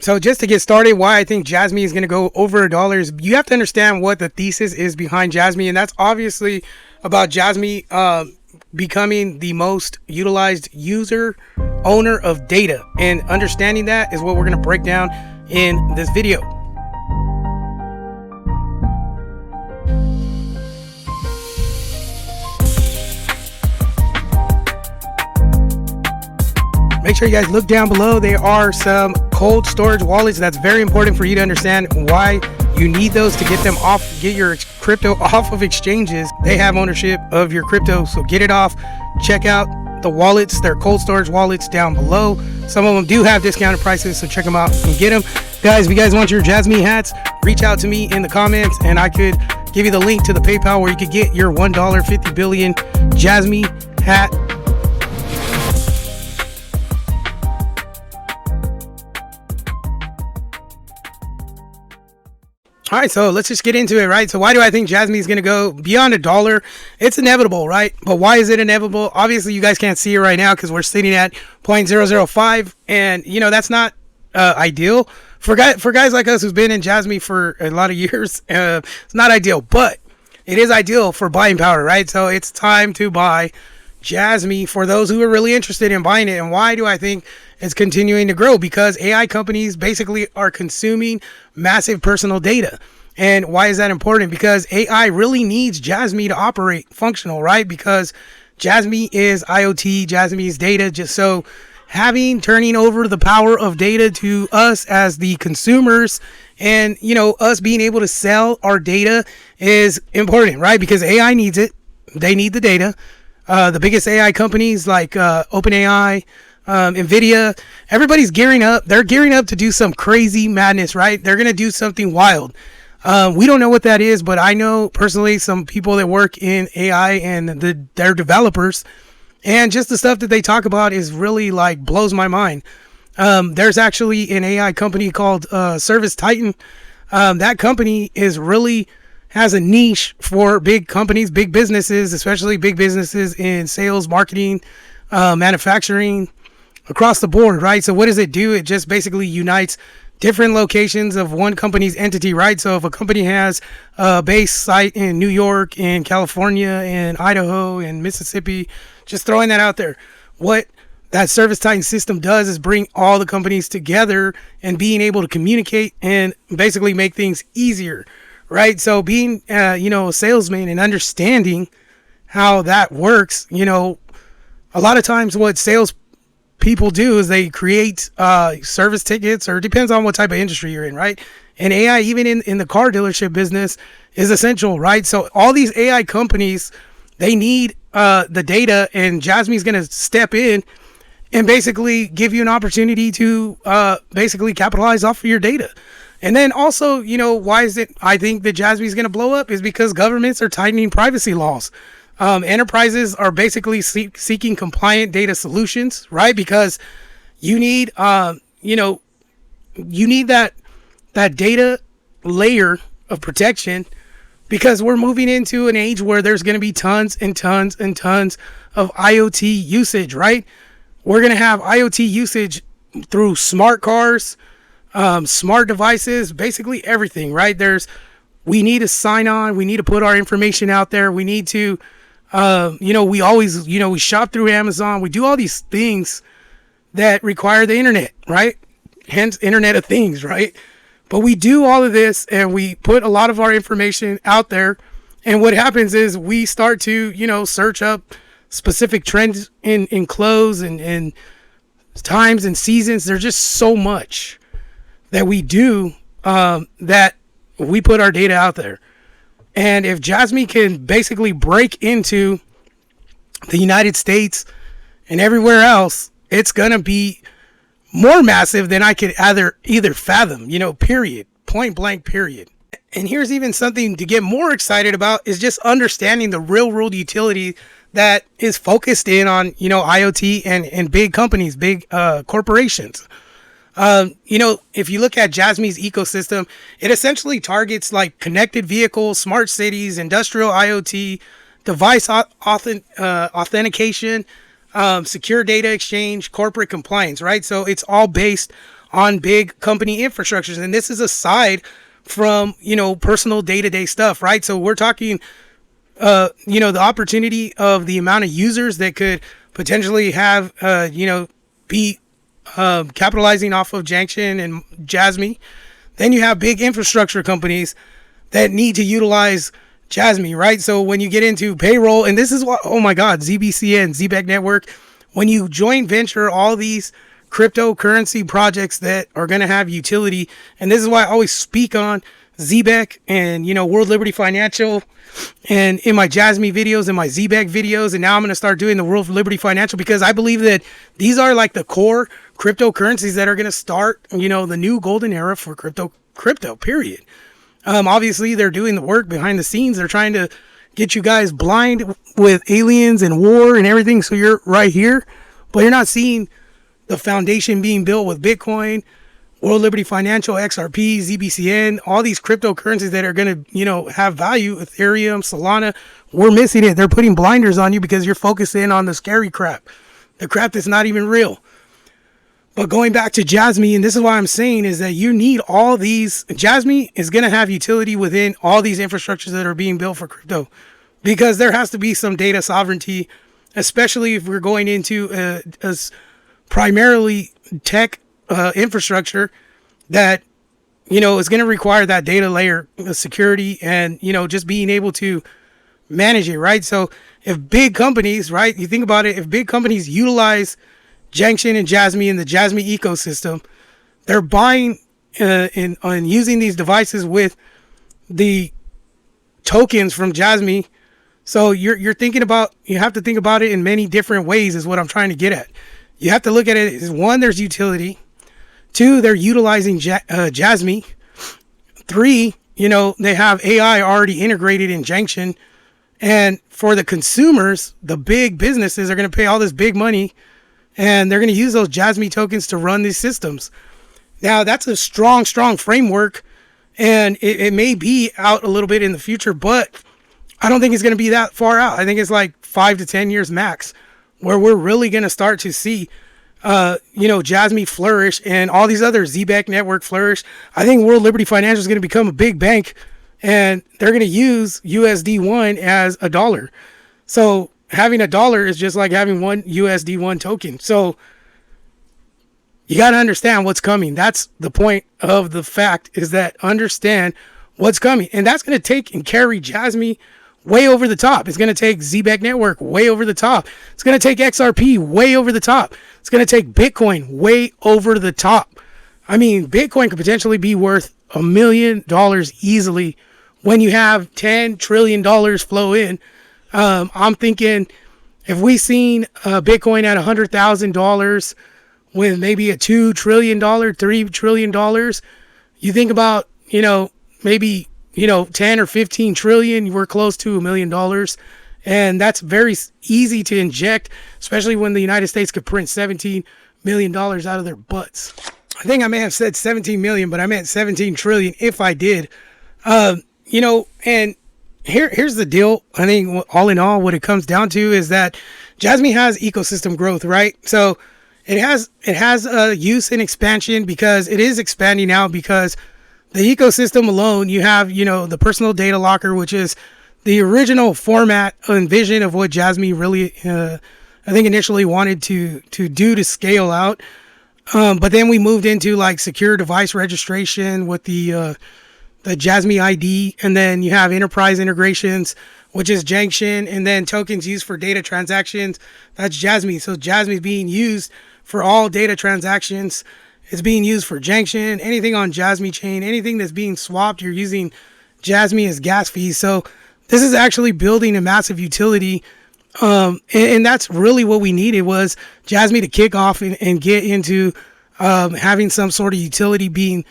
So just to get started, why I think Jasmy is going to go over $1 is you have to understand what the thesis is behind Jasmy, and that's obviously about Jasmy becoming the most utilized user owner of data. And understanding that is what we're going to break down in this video. Make sure you guys look down below. There are some cold storage wallets. That's very important for you to understand why you need those to get them off, get your crypto off of exchanges. They have ownership of your crypto, so get it off. Check out the wallets. They're cold storage wallets down below. Some of them do have discounted prices, so check them out and get them. Guys, if you guys want your Jasmy hats, reach out to me in the comments and I could give you the link to the PayPal where you could get your $1 50 billion Jasmy hat. All right, so let's just get into it, right? So why do I think Jasmy is going to go beyond $1? It's inevitable, right? But why is it inevitable? Obviously, you guys can't see it right now because we're sitting at 0.005. And, you know, that's not ideal. For guys like us who's been in Jasmy for a lot of years, it's not ideal. But it is ideal for buying power, right? So it's time to buy Jasmy for those who are really interested in buying it. And why do I think it's continuing to grow? Because AI companies basically are consuming massive personal data. And why is that important? Because AI really needs Jasmy to operate functional, right? Because Jasmy is IoT, Jasmy is data. Just so turning over the power of data to us as the consumers, and, you know, us being able to sell our data is important, right? Because AI needs it. They need the data. The biggest AI companies like OpenAI, NVIDIA, everybody's gearing up. They're gearing up to do some crazy madness, right? They're going to do something wild. We don't know what that is, but I know personally some people that work in AI and they're developers, and just the stuff that they talk about is really like blows my mind. There's actually an AI company called Service Titan. That company has a niche for big companies, big businesses, especially big businesses in sales, marketing, manufacturing, across the board, right? So what does it do? It just basically unites different locations of one company's entity, right? So if a company has a base site in New York, in California, in Idaho, in Mississippi, just throwing that out there, what that Service Titan system does is bring all the companies together and being able to communicate and basically make things easier, right? So being, a salesman and understanding how that works, a lot of times what sales people do is they create service tickets, or it depends on what type of industry you're in, right? And AI, even in the car dealership business, is essential, right? So all these AI companies, they need the data, and Jasmy's going to step in and basically give you an opportunity to basically capitalize off of your data. And then also, why is it I think that Jasmy is going to blow up is because governments are tightening privacy laws. Enterprises are basically seeking compliant data solutions, right? Because you need, you need that data layer of protection, because we're moving into an age where there's going to be tons and tons and tons of IoT usage, right? We're going to have IoT usage through smart cars, smart devices, basically everything, right? We need to sign on. We need to put our information out there. We need to, we always, we shop through Amazon. We do all these things that require the internet, right? Hence Internet of Things, right? But we do all of this and we put a lot of our information out there. And what happens is we start to, search up specific trends in clothes and times and seasons. There's just so much that we do that we put our data out there. And if Jasmy can basically break into the United States and everywhere else, it's going to be more massive than I could either fathom, period, point blank, period. And here's even something to get more excited about is just understanding the real world utility that is focused in on, IoT and big companies, big corporations. If you look at Jasmy's ecosystem, it essentially targets like connected vehicles, smart cities, industrial IoT, device authentication, secure data exchange, corporate compliance, right? So it's all based on big company infrastructures. And this is aside from, personal day-to-day stuff, right? So we're talking, the opportunity of the amount of users that could potentially have, be capitalizing off of Junction and Jasmy. Then you have big infrastructure companies that need to utilize Jasmy, right? So when you get into payroll, and this is what, oh my God, ZBCN, ZBEC Network, when you joint venture all these cryptocurrency projects that are going to have utility, and this is why I always speak on ZBEC and, World Liberty Financial, and in my Jasmy videos and my ZBEC videos, and now I'm going to start doing the World Liberty Financial, because I believe that these are like the core cryptocurrencies that are going to start, the new golden era for crypto, period. Obviously, they're doing the work behind the scenes. They're trying to get you guys blind with aliens and war and everything, so you're right here, but you're not seeing the foundation being built with Bitcoin, World Liberty Financial, XRP, ZBCN, all these cryptocurrencies that are going to, have value, Ethereum, Solana. We're missing it. They're putting blinders on you because you're focusing on the scary crap, the crap that's not even real. But going back to Jasmy, and this is why I'm saying is that you need all these. Jasmy is going to have utility within all these infrastructures that are being built for crypto, because there has to be some data sovereignty, especially if we're going into a primarily tech infrastructure that, is going to require that data layer security and, just being able to manage it, right? So if big companies, right, you think about it, if big companies utilize Junction and Jasmy in the Jasmy ecosystem, they're buying and using these devices with the tokens from Jasmy. So you're thinking about, you have to think about it in many different ways is what I'm trying to get at. You have to look at it as, one, there's utility. Two, they're utilizing Jasmy. Three, they have AI already integrated in Junction. And for the consumers, the big businesses are going to pay all this big money, and they're going to use those Jasmy tokens to run these systems. Now, that's a strong framework, and it may be out a little bit in the future, but I don't think it's going to be that far out. I think it's like 5 to 10 years max, where we're really going to start to see, Jasmy flourish and all these other ZBEC network flourish. I think World Liberty Financial is going to become a big bank, and they're going to use USD1 as a dollar. So having a dollar is just like having one USD1 token. So you got to understand what's coming. That's the point of the fact, is that understand what's coming. And that's going to take and carry Jasmy way over the top. It's going to take ZBEC Network way over the top. It's going to take XRP way over the top. It's going to take Bitcoin way over the top. I mean, Bitcoin could potentially be worth $1 million easily when you have $10 trillion flow in. I'm thinking if we seen Bitcoin at $100,000 with maybe a $2 trillion, $3 trillion, you think about, maybe, 10 or 15 trillion, we're close to $1 million. And that's very easy to inject, especially when the United States could print $17 million out of their butts. I think I may have said 17 million, but I meant 17 trillion if I did. And here's the deal. I think all in all, what it comes down to is that Jasmy has ecosystem growth, right? So it has use and expansion, because it is expanding out, because the ecosystem alone, you have, the personal data locker, which is the original format and vision of what Jasmy really, I think initially wanted to do to scale out. But then we moved into like secure device registration with the Jasmy ID, and then you have enterprise integrations, which is Junction, and then tokens used for data transactions. That's Jasmy. So Jasmy is being used for all data transactions. It's being used for Junction, anything on Jasmy chain, anything that's being swapped, you're using Jasmy as gas fees. So this is actually building a massive utility. And that's really what we needed, was Jasmy to kick off and get into having some sort of utility being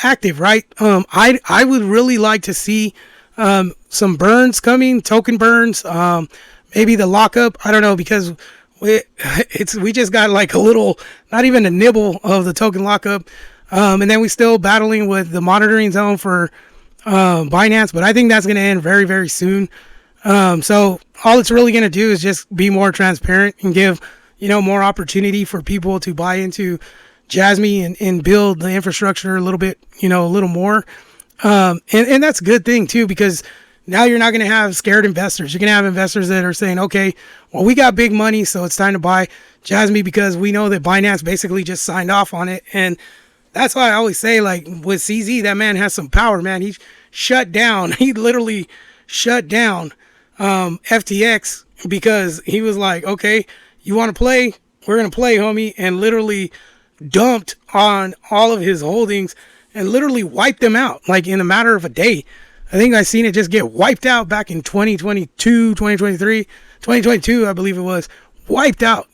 active, right? I would really like to see some burns coming, token burns, maybe the lockup. I don't know, because we just got like a little, not even a nibble of the token lockup, and then we still battling with the monitoring zone for Binance, but I think that's going to end very, very soon. So all it's really going to do is just be more transparent and give, more opportunity for people to buy into Jasmy and build the infrastructure a little bit, a little more. And that's a good thing too, because now you're not going to have scared investors. You're going to have investors that are saying, okay, well, we got big money, so it's time to buy Jasmy because we know that Binance basically just signed off on it. And that's why I always say, like, with CZ, that man has some power, man. He shut down. He literally shut down FTX because he was like, okay, you want to play? We're going to play, homie. And literally dumped on all of his holdings and literally wiped them out, like, in a matter of a day. I think I seen it just get wiped out back in 2022, 2023, 2022, I believe it was. Wiped out.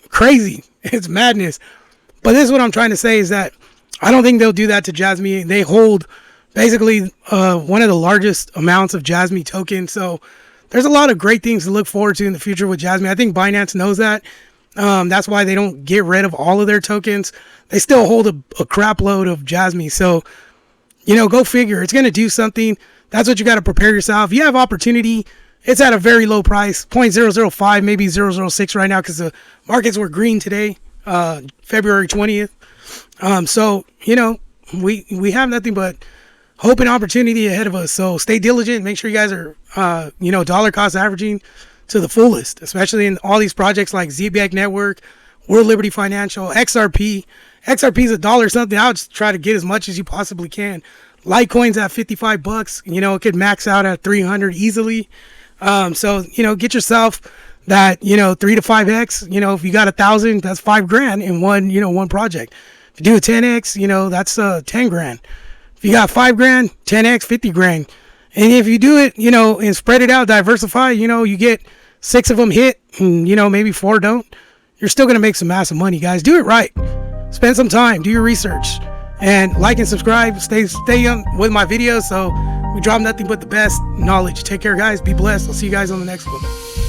Crazy. It's madness. But this is what I'm trying to say is that I don't think they'll do that to Jasmy. They hold basically one of the largest amounts of Jasmy tokens. So there's a lot of great things to look forward to in the future with Jasmy. I think Binance knows that. That's why they don't get rid of all of their tokens. They still hold a crap load of Jasmy. So, go figure. It's going to do something. That's what you got to prepare yourself. You have opportunity. It's at a very low price, 0.005, maybe 0.006 right now because the markets were green today, February 20th. So, we have nothing but hope and opportunity ahead of us. So stay diligent. Make sure you guys are, dollar cost averaging to the fullest, especially in all these projects like ZBank Network, World Liberty Financial, XRP. XRP is $1 something. I would just try to get as much as you possibly can. Litecoin's at $55. It could max out at 300 easily. So, get yourself that, 3 to 5x. If you got 1,000, that's $5,000 in one project. If you do a 10x, that's 10 grand. If you got $5,000, 10x, 50 grand. And if you do it, and spread it out, diversify, you get 6 of them hit and, maybe 4 don't. You're still going to make some massive money, guys. Do it right. Spend some time, do your research, and like and subscribe. Stay with my videos. So we drop nothing but the best knowledge. Take care, guys. Be blessed. I'll see you guys on the next one.